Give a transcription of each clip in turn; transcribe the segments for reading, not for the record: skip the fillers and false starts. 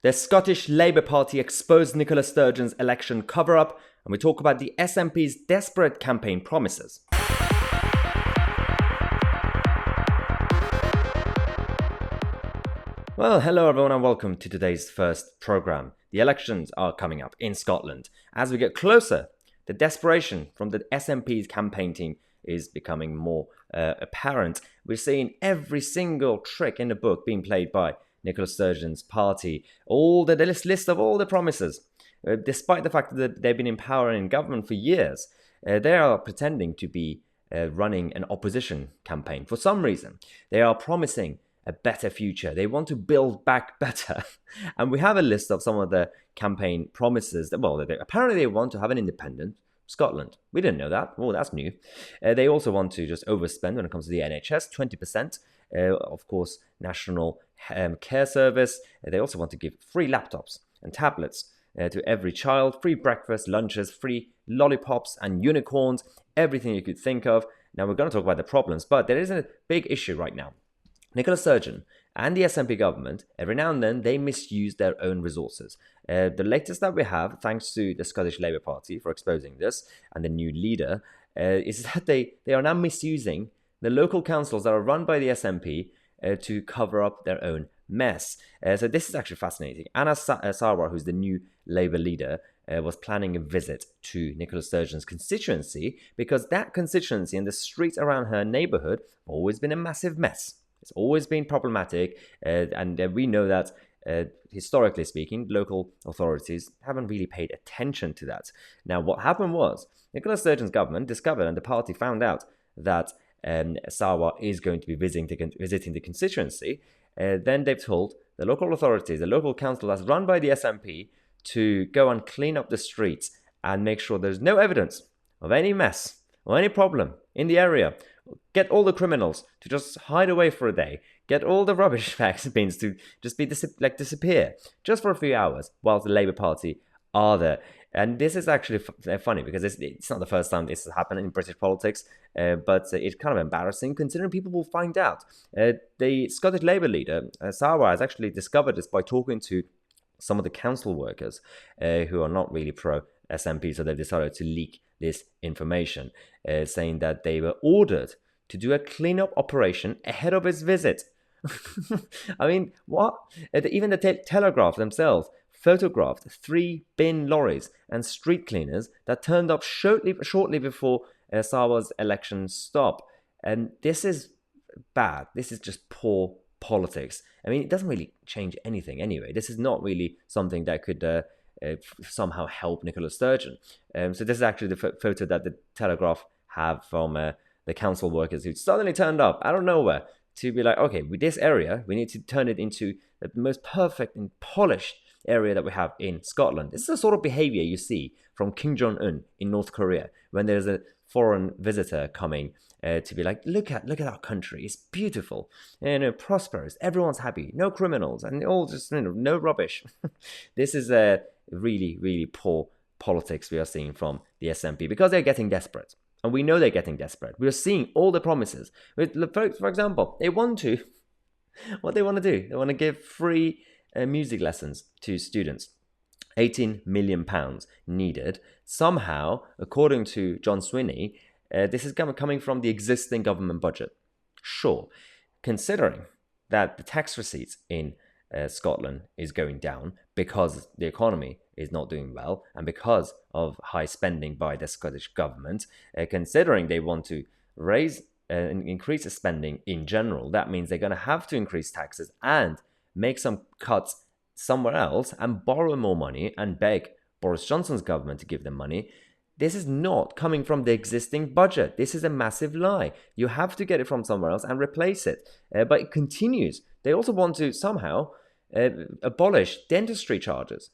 The Scottish Labour Party exposed Nicola Sturgeon's election cover-up, and we talk about the SNP's desperate campaign promises. Well, hello everyone and welcome to today's first programme. The elections are coming up in Scotland. As we get closer, the desperation from the SNP's campaign team is becoming more apparent. We're seeing every single trick in the book being played by Nicola Sturgeon's party, all the list of all the promises. Despite the fact that they've been in power and in government for years, they are pretending to be running an opposition campaign. For some reason, they are promising a better future. They want to build back better. And we have a list of some of the campaign promises. Apparently they want to have an independent Scotland. We didn't know that. Oh, that's new. They also want to just overspend when it comes to the NHS, 20%. Of course, National Care Service. They also want to give free laptops and tablets to every child, free breakfast, lunches, free lollipops and unicorns, everything you could think of. Now, we're going to talk about the problems, but there is a big issue right now. Nicola Sturgeon and the SNP government, every now and then, they misuse their own resources. The latest that we have, thanks to the Scottish Labour Party for exposing this and the new leader, is that they are now misusing the local councils that are run by the SNP to cover up their own mess. So this is actually fascinating. Anna Sarwar, who's the new Labour leader, was planning a visit to Nicola Sturgeon's constituency because that constituency and the streets around her neighbourhood have always been a massive mess. It's always been problematic, and we know that, historically speaking, local authorities haven't really paid attention to that. Now, what happened was, Nicola Sturgeon's government discovered, and the party found out, that Sarwar is going to be visiting the constituency. Then they've told the local authorities, the local council that's run by the SNP, to go and clean up the streets and make sure there's no evidence of any mess or any problem in the area. Get all the criminals to just hide away for a day. Get all the rubbish bins to just disappear just for a few hours while the Labour Party are there. And this is actually funny because it's not the first time this has happened in British politics, but it's kind of embarrassing considering people will find out. The Scottish Labour leader, Sarwar, has actually discovered this by talking to some of the council workers who are not really pro-SNP, so they've decided to leak this information, saying that they were ordered to do a cleanup operation ahead of his visit. I mean, what? Even the Telegraph themselves photographed 3 bin lorries and street cleaners that turned up shortly before Sarwar's election stop. And this is bad. This is just poor politics. I mean, it doesn't really change anything anyway. This is not really something that could somehow help Nicola Sturgeon. So this is actually the photo that the Telegraph have from the council workers who suddenly turned up out of nowhere to be like, okay, with this area, we need to turn it into the most perfect and polished area that we have in Scotland. This is the sort of behavior you see from Kim Jong-un in North Korea when there's a foreign visitor coming to be like, look at our country, it's beautiful, prosperous, everyone's happy, no criminals, and all just no rubbish. This is a really, really poor politics we are seeing from the SNP because they're getting desperate. And we know they're getting desperate. We're seeing all the promises. For example, what they want to do, they want to give free music lessons to students. £18 million needed. Somehow, according to John Swinney, this is coming from the existing government budget. Sure, considering that the tax receipts in Scotland is going down because the economy is not doing well and because of high spending by the Scottish government, considering they want to raise and increase the spending in general, that means they're going to have to increase taxes and make some cuts somewhere else and borrow more money and beg Boris Johnson's government to give them money. This is not coming from the existing budget. This is a massive lie. You have to get it from somewhere else and replace it. But it continues. They also want to somehow abolish dentistry charges.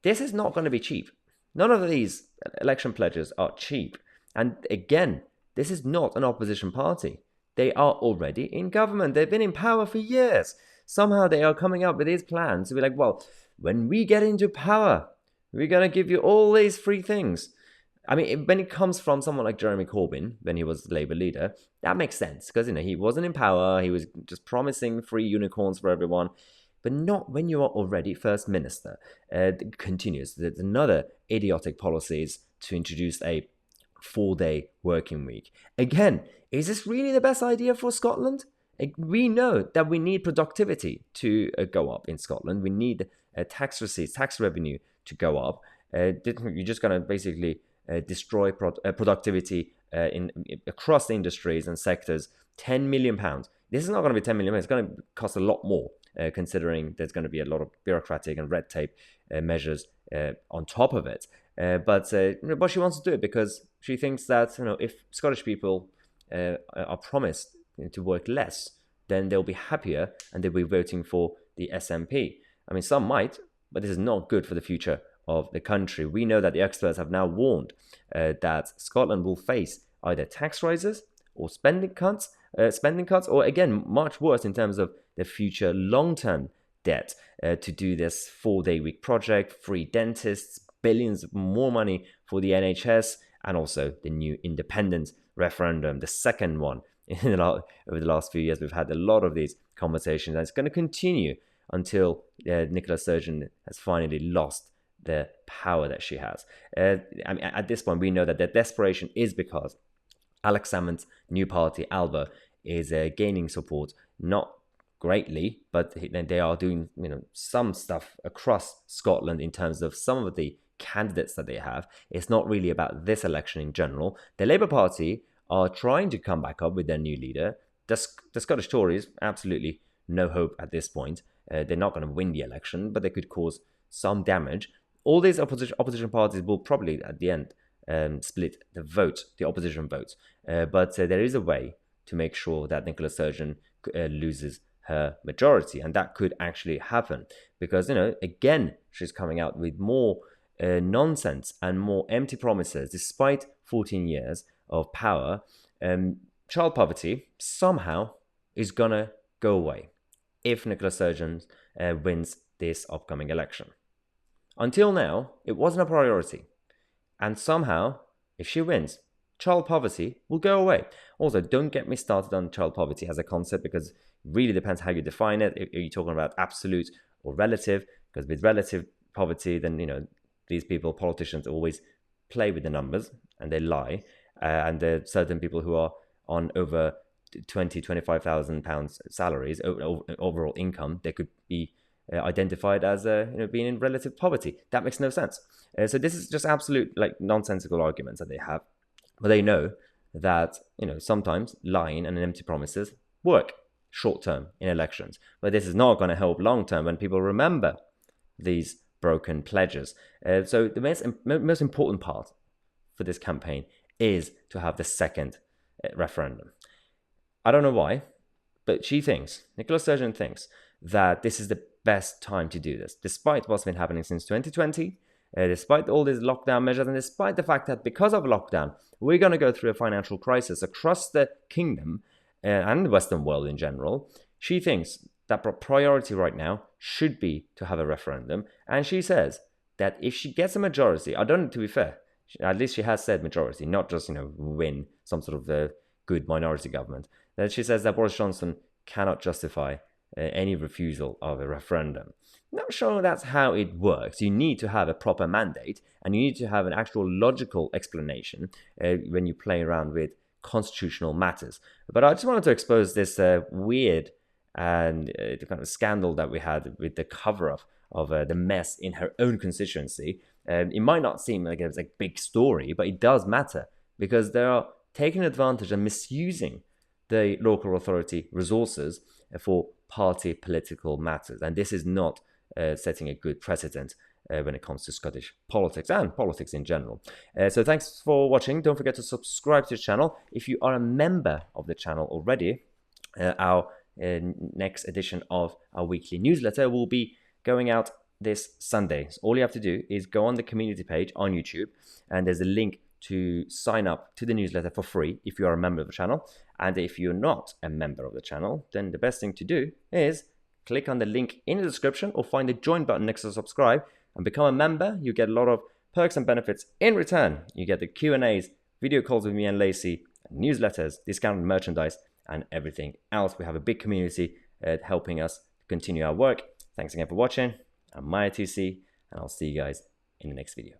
This is not going to be cheap. None of these election pledges are cheap. And again, this is not an opposition party. They are already in government. They've been in power for years. Somehow they are coming up with these plans to be like, well, when we get into power, we're going to give you all these free things. I mean, when it comes from someone like Jeremy Corbyn, when he was Labour leader, that makes sense because, he wasn't in power. He was just promising free unicorns for everyone. but not when you are already First Minister. Continues. There's another idiotic policies to introduce a 4-day working week. Again, is this really the best idea for Scotland? We know that we need productivity to go up in Scotland. We need tax receipts, tax revenue to go up. You're just going to basically destroy productivity across the industries and sectors. £10 million. This is not going to be £10 million. It's going to cost a lot more, considering there's going to be a lot of bureaucratic and red tape measures on top of it. But she wants to do it because she thinks that if Scottish people are promised to work less, then they'll be happier and they'll be voting for the SNP. I mean, some might, but this is not good for the future of the country. We know that the experts have now warned that Scotland will face either tax rises or spending cuts, or again, much worse in terms of the future long-term debt to do this 4-day week project, free dentists, billions more money for the NHS, and also the new independence referendum, the second one. Over the last few years, we've had a lot of these conversations, and it's going to continue until Nicola Sturgeon has finally lost the power that she has. At this point, we know that their desperation is because Alex Salmond's new party, Alba, is gaining support, not greatly, but they are doing some stuff across Scotland in terms of some of the candidates that they have. It's not really about this election in general. The Labour Party are trying to come back up with their new leader. The Scottish Tories, absolutely no hope at this point. They're not going to win the election, but they could cause some damage. All these opposition parties will probably, at the end, split the opposition vote. But there is a way to make sure that Nicola Sturgeon loses her majority, and that could actually happen because, again, she's coming out with more nonsense and more empty promises despite 14 years of power. Child poverty somehow is gonna go away if Nicola Sturgeon wins this upcoming election. Until now, it wasn't a priority, and somehow, if she wins, child poverty will go away. Also, don't get me started on child poverty as a concept because it really depends how you define it. Are you talking about absolute or relative? Because with relative poverty, then these politicians always play with the numbers and they lie. And there are certain people who are on over £25,000 salaries, overall income, they could be identified as being in relative poverty. That makes no sense. So this is just absolute nonsensical arguments that they have. But they know that sometimes lying and empty promises work short term in elections. But this is not going to help long term when people remember these broken pledges. So the most important part for this campaign is to have the second referendum. I don't know why, but Nicola Sturgeon thinks that this is the best time to do this, despite what's been happening since 2020, despite all these lockdown measures, and despite the fact that because of lockdown, we're going to go through a financial crisis across the kingdom and the Western world in general. She thinks that priority right now should be to have a referendum, and she says that if she gets a majority, to be fair, at least she has said majority, not just win some sort of good minority government. That she says that Boris Johnson cannot justify any refusal of a referendum. Not sure that's how it works. You need to have a proper mandate, and you need to have an actual logical explanation when you play around with constitutional matters. But I just wanted to expose this weird and the kind of scandal that we had with the cover-up of the mess in her own constituency. It might not seem like it's a big story, but it does matter because they are taking advantage and misusing the local authority resources for party political matters. And this is not setting a good precedent when it comes to Scottish politics and politics in general. So thanks for watching. Don't forget to subscribe to the channel. If you are a member of the channel already, our next edition of our weekly newsletter will be going out this Sunday. So all you have to do is go on the community page on YouTube, and there's a link to sign up to the newsletter for free if you are a member of the channel. And if you're not a member of the channel, then the best thing to do is click on the link in the description or find the join button next to subscribe and become a member. You get a lot of perks and benefits in return. You get the Q&As, video calls with me and Lacey, newsletters, discounted merchandise, and everything else. We have a big community helping us continue our work. Thanks again for watching. I'm Tousi, and I'll see you guys in the next video.